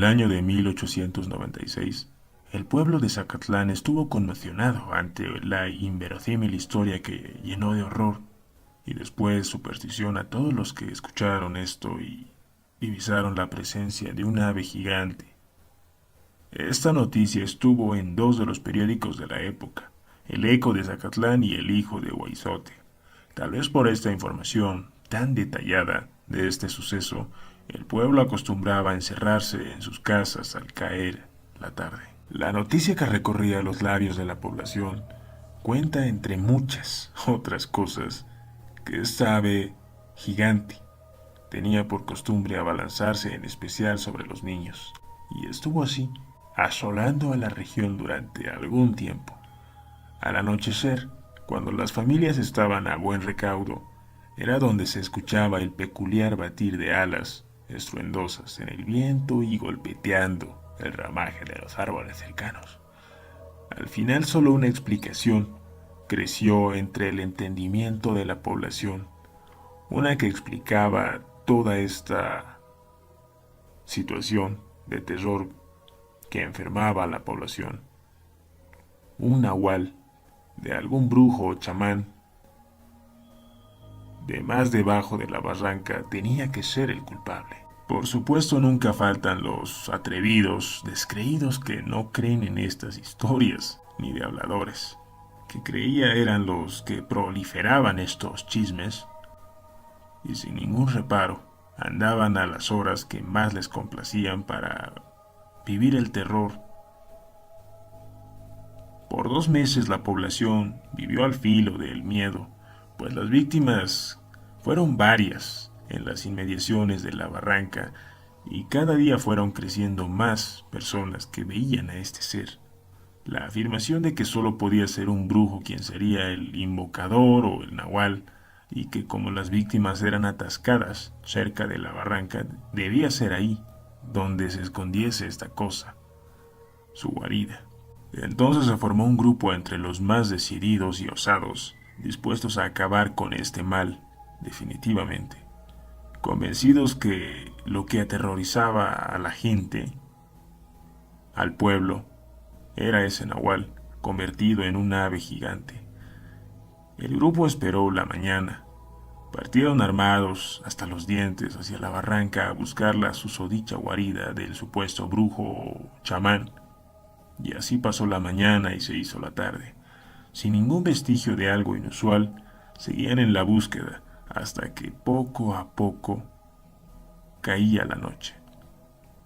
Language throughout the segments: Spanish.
el año de 1896, el pueblo de Zacatlán estuvo conmocionado ante la inverosímil historia que llenó de horror y después superstición a todos los que escucharon esto y divisaron la presencia de un ave gigante. Esta noticia estuvo en dos de los periódicos de la época, El Eco de Zacatlán y El Hijo de Huizote. Tal vez por esta información tan detallada de este suceso, el pueblo acostumbraba a encerrarse en sus casas al caer la tarde. La noticia que recorría los labios de la población cuenta, entre muchas otras cosas, que esta ave gigante tenía por costumbre abalanzarse en especial sobre los niños, y estuvo así, asolando a la región durante algún tiempo. Al anochecer, cuando las familias estaban a buen recaudo, era donde se escuchaba el peculiar batir de alas estruendosas en el viento y golpeteando el ramaje de los árboles cercanos. Al final solo una explicación creció entre el entendimiento de la población, una que explicaba toda esta situación de terror que enfermaba a la población. Un nahual de algún brujo o chamán de más debajo de la barranca tenía que ser el culpable. Por supuesto, nunca faltan los atrevidos, descreídos que no creen en estas historias, ni de habladores, que creía eran los que proliferaban estos chismes, y sin ningún reparo andaban a las horas que más les complacían para vivir el terror. Por 2 meses la población vivió al filo del miedo, pues las víctimas fueron varias en las inmediaciones de la barranca y cada día fueron creciendo más personas que veían a este ser. La afirmación de que solo podía ser un brujo quien sería el invocador o el nahual, y que como las víctimas eran atascadas cerca de la barranca, debía ser ahí donde se escondiese esta cosa, su guarida. Entonces se formó un grupo entre los más decididos y osados, dispuestos a acabar con este mal definitivamente, convencidos que lo que aterrorizaba a la gente, al pueblo, era ese nahual convertido en un ave gigante. El grupo esperó la mañana. Partieron armados hasta los dientes hacia la barranca a buscar la susodicha guarida del supuesto brujo o chamán. Y así pasó la mañana y se hizo la tarde. Sin ningún vestigio de algo inusual, seguían en la búsqueda hasta que poco a poco caía la noche.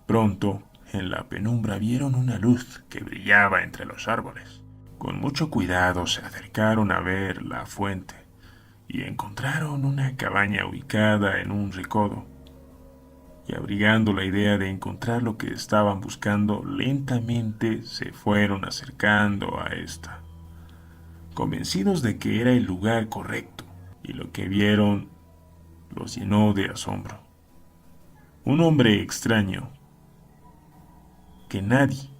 Pronto, en la penumbra vieron una luz que brillaba entre los árboles. Con mucho cuidado se acercaron a ver la fuente y encontraron una cabaña ubicada en un recodo. Y abrigando la idea de encontrar lo que estaban buscando, lentamente se fueron acercando a esta, convencidos de que era el lugar correcto, y lo que vieron los llenó de asombro. Un hombre extraño que nadie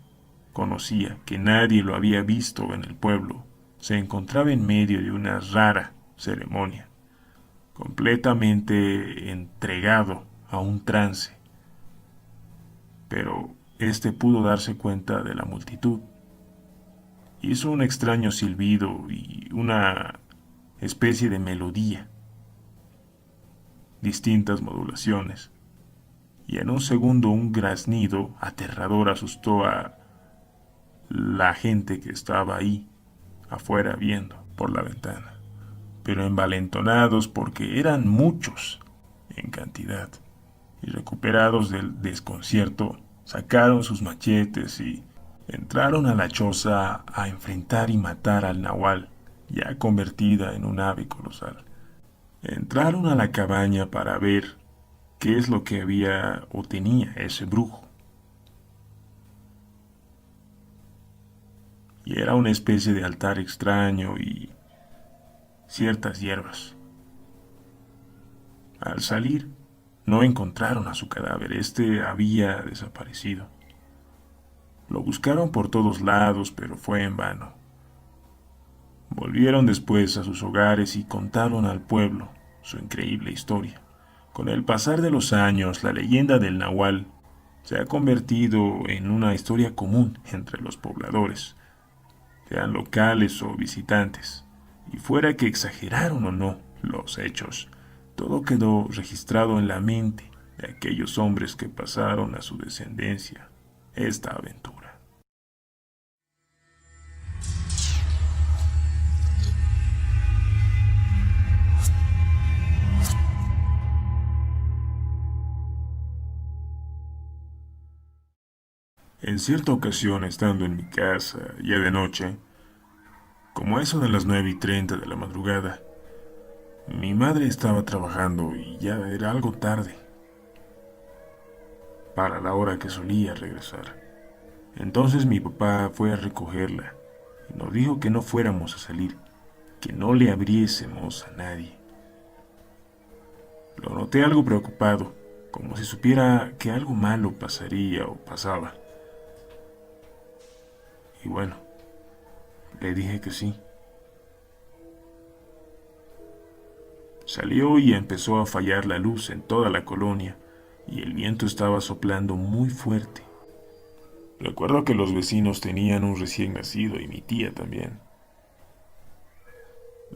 conocía, que nadie lo había visto en el pueblo, se encontraba en medio de una rara ceremonia, completamente entregado a un trance, pero este pudo darse cuenta de la multitud. Hizo un extraño silbido y una especie de melodía, distintas modulaciones, y en un segundo un graznido aterrador asustó a la gente que estaba ahí afuera viendo por la ventana, pero envalentonados porque eran muchos en cantidad, y recuperados del desconcierto, sacaron sus machetes y entraron a la choza a enfrentar y matar al nahual, ya convertida en un ave colosal. Entraron a la cabaña para ver qué es lo que había o tenía ese brujo. Y era una especie de altar extraño y ciertas hierbas. Al salir, no encontraron a su cadáver, este había desaparecido. Lo buscaron por todos lados, pero fue en vano. Volvieron después a sus hogares y contaron al pueblo su increíble historia. Con el pasar de los años, la leyenda del nahual se ha convertido en una historia común entre los pobladores, sean locales o visitantes. Y fuera que exageraron o no los hechos, todo quedó registrado en la mente de aquellos hombres que pasaron a su descendencia esta aventura. En cierta ocasión, estando en mi casa, ya de noche, como eso de las 9:30 de la madrugada, mi madre estaba trabajando y ya era algo tarde para la hora que solía regresar. Entonces mi papá fue a recogerla y nos dijo que no fuéramos a salir, que no le abriésemos a nadie. Lo noté algo preocupado, como si supiera que algo malo pasaría o pasaba. Y bueno, le dije que sí. Salió y empezó a fallar la luz en toda la colonia, y el viento estaba soplando muy fuerte. Recuerdo que los vecinos tenían un recién nacido y mi tía también.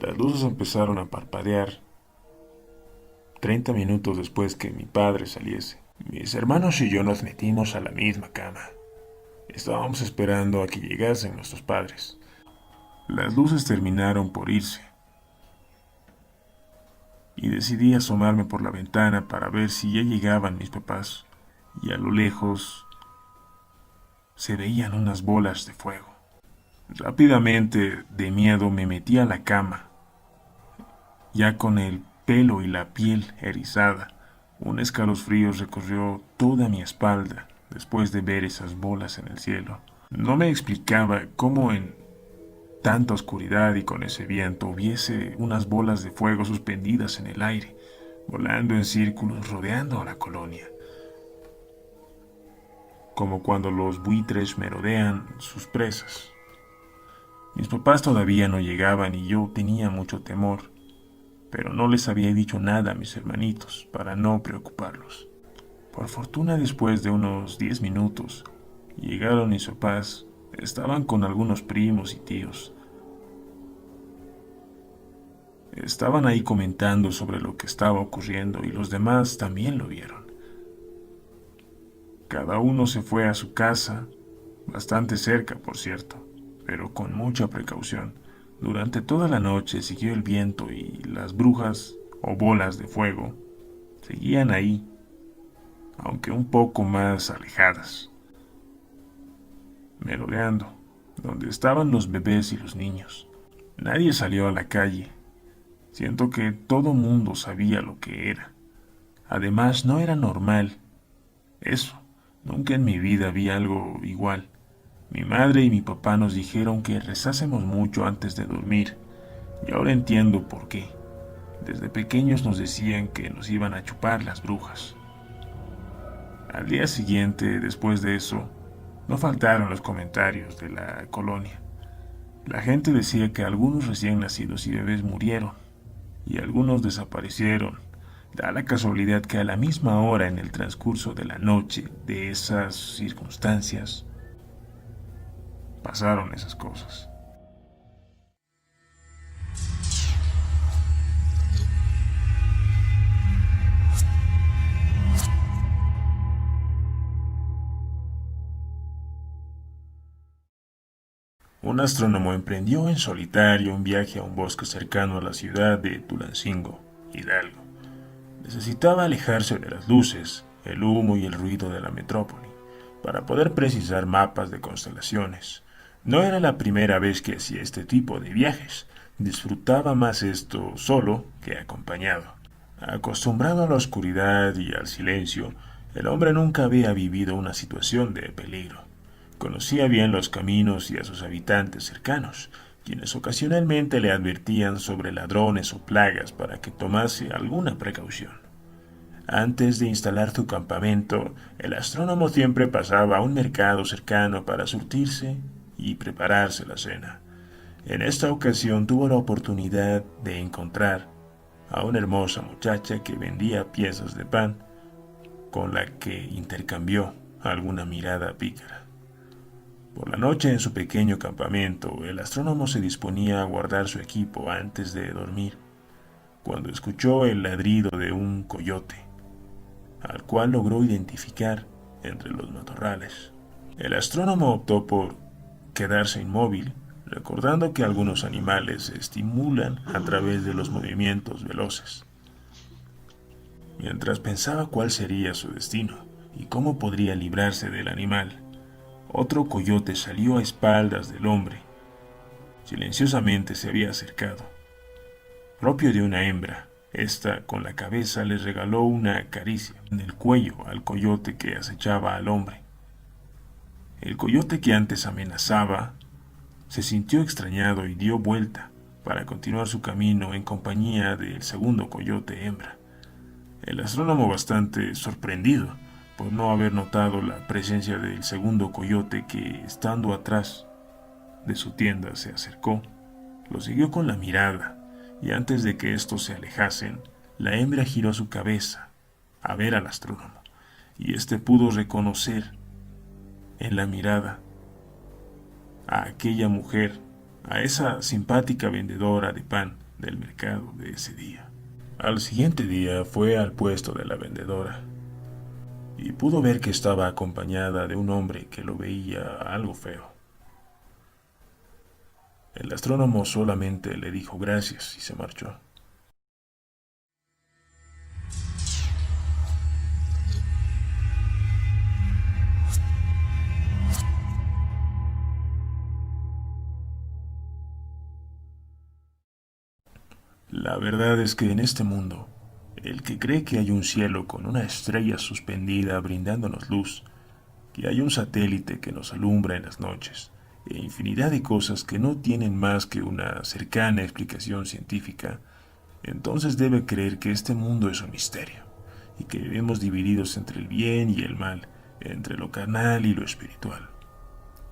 Las luces empezaron a parpadear 30 minutos después que mi padre saliese. Mis hermanos y yo nos metimos a la misma cama. Estábamos esperando a que llegasen nuestros padres. Las luces terminaron por irse y decidí asomarme por la ventana para ver si ya llegaban mis papás, y a lo lejos se veían unas bolas de fuego. Rápidamente, de miedo, me metí a la cama, ya con el pelo y la piel erizada. Un escalofrío recorrió toda mi espalda después de ver esas bolas en el cielo. No me explicaba cómo en tanta oscuridad y con ese viento hubiese unas bolas de fuego suspendidas en el aire, volando en círculos rodeando a la colonia, como cuando los buitres merodean sus presas. Mis papás todavía no llegaban y yo tenía mucho temor, pero no les había dicho nada a mis hermanitos para no preocuparlos. Por fortuna, después de unos 10 minutos, llegaron mis papás. Estaban con algunos primos y tíos. Estaban ahí comentando sobre lo que estaba ocurriendo y los demás también lo vieron. Cada uno se fue a su casa, bastante cerca, por cierto, pero con mucha precaución. Durante toda la noche siguió el viento y las brujas o bolas de fuego seguían ahí, aunque un poco más alejadas, merodeando, donde estaban los bebés y los niños. Nadie salió a la calle. Siento que todo mundo sabía lo que era. Además, no era normal eso. Nunca en mi vida vi algo igual. Mi madre y mi papá nos dijeron que rezásemos mucho antes de dormir, y ahora entiendo por qué. Desde pequeños nos decían que nos iban a chupar las brujas. Al día siguiente, después de eso, no faltaron los comentarios de la colonia. La gente decía que algunos recién nacidos y bebés murieron, y algunos desaparecieron. Da la casualidad que a la misma hora, en el transcurso de la noche de esas circunstancias, pasaron esas cosas. Un astrónomo emprendió en solitario un viaje a un bosque cercano a la ciudad de Tulancingo, Hidalgo. Necesitaba alejarse de las luces, el humo y el ruido de la metrópoli para poder precisar mapas de constelaciones. No era la primera vez que hacía este tipo de viajes. Disfrutaba más esto solo que acompañado. Acostumbrado a la oscuridad y al silencio, el hombre nunca había vivido una situación de peligro. Conocía bien los caminos y a sus habitantes cercanos, quienes ocasionalmente le advertían sobre ladrones o plagas para que tomase alguna precaución. Antes de instalar su campamento, el astrónomo siempre pasaba a un mercado cercano para surtirse y prepararse la cena. En esta ocasión tuvo la oportunidad de encontrar a una hermosa muchacha que vendía piezas de pan, con la que intercambió alguna mirada pícara. Por la noche en su pequeño campamento, el astrónomo se disponía a guardar su equipo antes de dormir, cuando escuchó el ladrido de un coyote, al cual logró identificar entre los matorrales. El astrónomo optó por quedarse inmóvil, recordando que algunos animales se estimulan a través de los movimientos veloces. Mientras pensaba cuál sería su destino y cómo podría librarse del animal, otro coyote salió a espaldas del hombre. Silenciosamente se había acercado. Propio de una hembra, esta con la cabeza le regaló una caricia en el cuello al coyote que acechaba al hombre. El coyote que antes amenazaba se sintió extrañado y dio vuelta para continuar su camino en compañía del segundo coyote hembra. El astrónomo, bastante sorprendido por no haber notado la presencia del segundo coyote que, estando atrás de su tienda, se acercó, lo siguió con la mirada, y antes de que estos se alejasen, la hembra giró su cabeza a ver al astrónomo, y éste pudo reconocer en la mirada a aquella mujer, a esa simpática vendedora de pan del mercado de ese día. Al siguiente día fue al puesto de la vendedora y pudo ver que estaba acompañada de un hombre que lo veía algo feo. El astrónomo solamente le dijo gracias y se marchó. La verdad es que en este mundo, el que cree que hay un cielo con una estrella suspendida brindándonos luz, que hay un satélite que nos alumbra en las noches, e infinidad de cosas que no tienen más que una cercana explicación científica, entonces debe creer que este mundo es un misterio, y que vivimos divididos entre el bien y el mal, entre lo carnal y lo espiritual.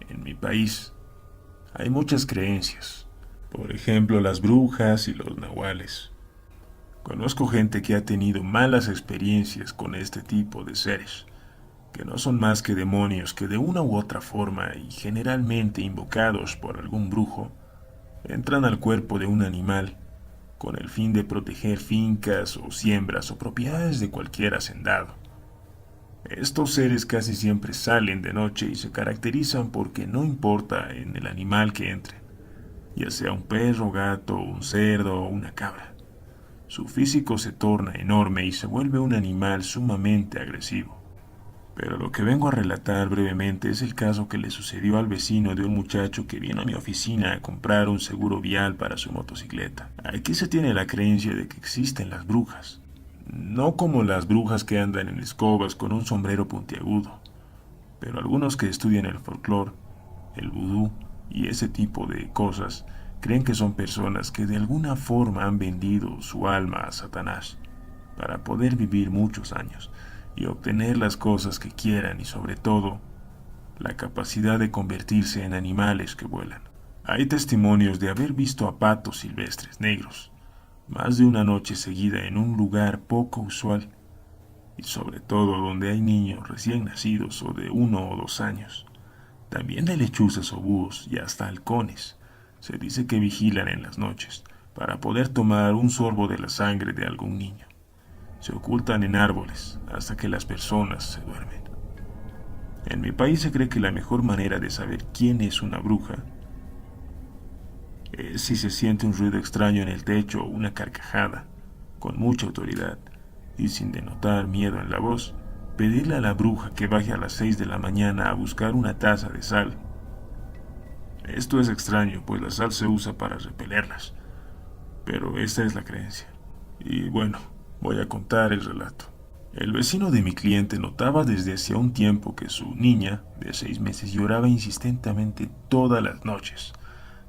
En mi país hay muchas creencias, por ejemplo las brujas y los nahuales. Conozco gente que ha tenido malas experiencias con este tipo de seres, que no son más que demonios que de una u otra forma y generalmente invocados por algún brujo, entran al cuerpo de un animal con el fin de proteger fincas o siembras o propiedades de cualquier hacendado. Estos seres casi siempre salen de noche y se caracterizan porque no importa en el animal que entre, ya sea un perro, gato, un cerdo o una cabra. Su físico se torna enorme y se vuelve un animal sumamente agresivo. Pero lo que vengo a relatar brevemente es el caso que le sucedió al vecino de un muchacho que vino a mi oficina a comprar un seguro vial para su motocicleta. Aquí se tiene la creencia de que existen las brujas. No como las brujas que andan en escobas con un sombrero puntiagudo, pero algunos que estudian el folclore, el vudú y ese tipo de cosas creen que son personas que de alguna forma han vendido su alma a Satanás para poder vivir muchos años y obtener las cosas que quieran y sobre todo la capacidad de convertirse en animales que vuelan. Hay testimonios de haber visto a patos silvestres negros más de una noche seguida en un lugar poco usual y sobre todo donde hay niños recién nacidos o de 1 o 2 años. También de lechuzas o búhos y hasta halcones. Se dice que vigilan en las noches para poder tomar un sorbo de la sangre de algún niño. Se ocultan en árboles hasta que las personas se duermen. En mi país se cree que la mejor manera de saber quién es una bruja es si se siente un ruido extraño en el techo o una carcajada, con mucha autoridad y sin denotar miedo en la voz, pedirle a la bruja que baje a las 6 de la mañana a buscar una taza de sal. Esto es extraño, pues la sal se usa para repelerlas, pero esta es la creencia. Y bueno, voy a contar el relato. El vecino de mi cliente notaba desde hacía un tiempo que su niña, de 6 meses, lloraba insistentemente todas las noches.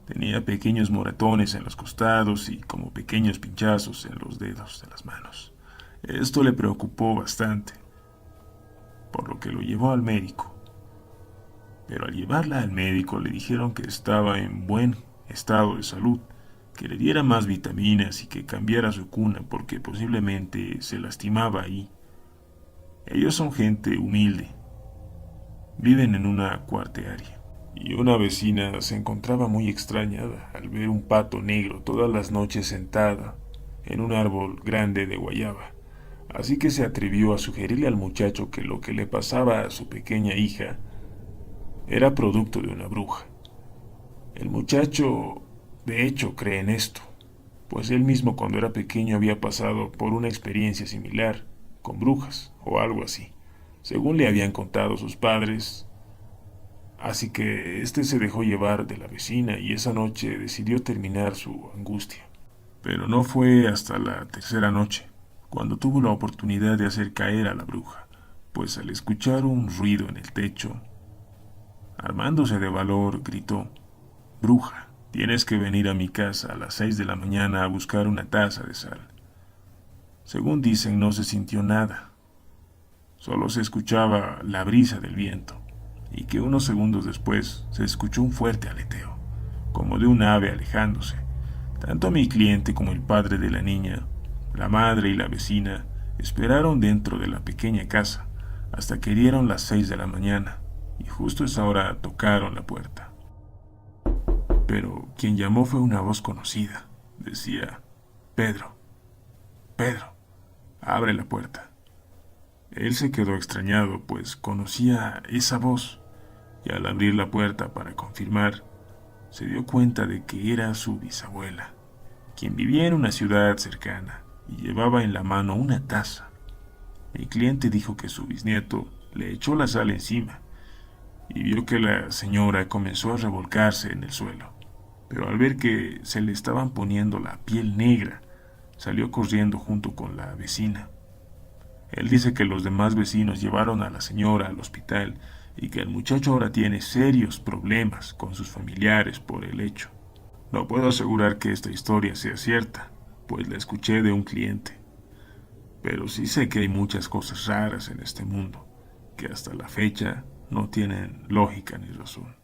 Tenía pequeños moretones en los costados y como pequeños pinchazos en los dedos de las manos. Esto le preocupó bastante, por lo que lo llevó al médico. Pero al llevarla al médico le dijeron que estaba en buen estado de salud, que le diera más vitaminas y que cambiara su cuna porque posiblemente se lastimaba ahí. Ellos son gente humilde, viven en una cuartearia. Y una vecina se encontraba muy extrañada al ver un pato negro todas las noches sentada en un árbol grande de guayaba. Así que se atrevió a sugerirle al muchacho que lo que le pasaba a su pequeña hija era producto de una bruja. El muchacho, de hecho, cree en esto, pues él mismo cuando era pequeño había pasado por una experiencia similar, con brujas o algo así, según le habían contado sus padres. Así que este se dejó llevar de la vecina y esa noche decidió terminar su angustia. Pero no fue hasta la tercera noche, cuando tuvo la oportunidad de hacer caer a la bruja, pues al escuchar un ruido en el techo, armándose de valor, gritó: «Bruja, tienes que venir a mi casa a las 6 de la mañana a buscar una taza de sal». Según dicen, no se sintió nada, solo se escuchaba la brisa del viento, y que unos segundos después se escuchó un fuerte aleteo, como de un ave alejándose. Tanto mi cliente como el padre de la niña, la madre y la vecina esperaron dentro de la pequeña casa hasta que dieron las 6 de la mañana, y justo a esa hora tocaron la puerta. Pero quien llamó fue una voz conocida. Decía: «Pedro, Pedro, abre la puerta». Él se quedó extrañado, pues conocía esa voz, y al abrir la puerta para confirmar, se dio cuenta de que era su bisabuela, quien vivía en una ciudad cercana y llevaba en la mano una taza. Mi cliente dijo que su bisnieto le echó la sal encima y vio que la señora comenzó a revolcarse en el suelo, pero al ver que se le estaban poniendo la piel negra, salió corriendo junto con la vecina. Él dice que los demás vecinos llevaron a la señora al hospital y que el muchacho ahora tiene serios problemas con sus familiares por el hecho. No puedo asegurar que esta historia sea cierta, pues la escuché de un cliente, pero sí sé que hay muchas cosas raras en este mundo que hasta la fecha no tienen lógica ni razón.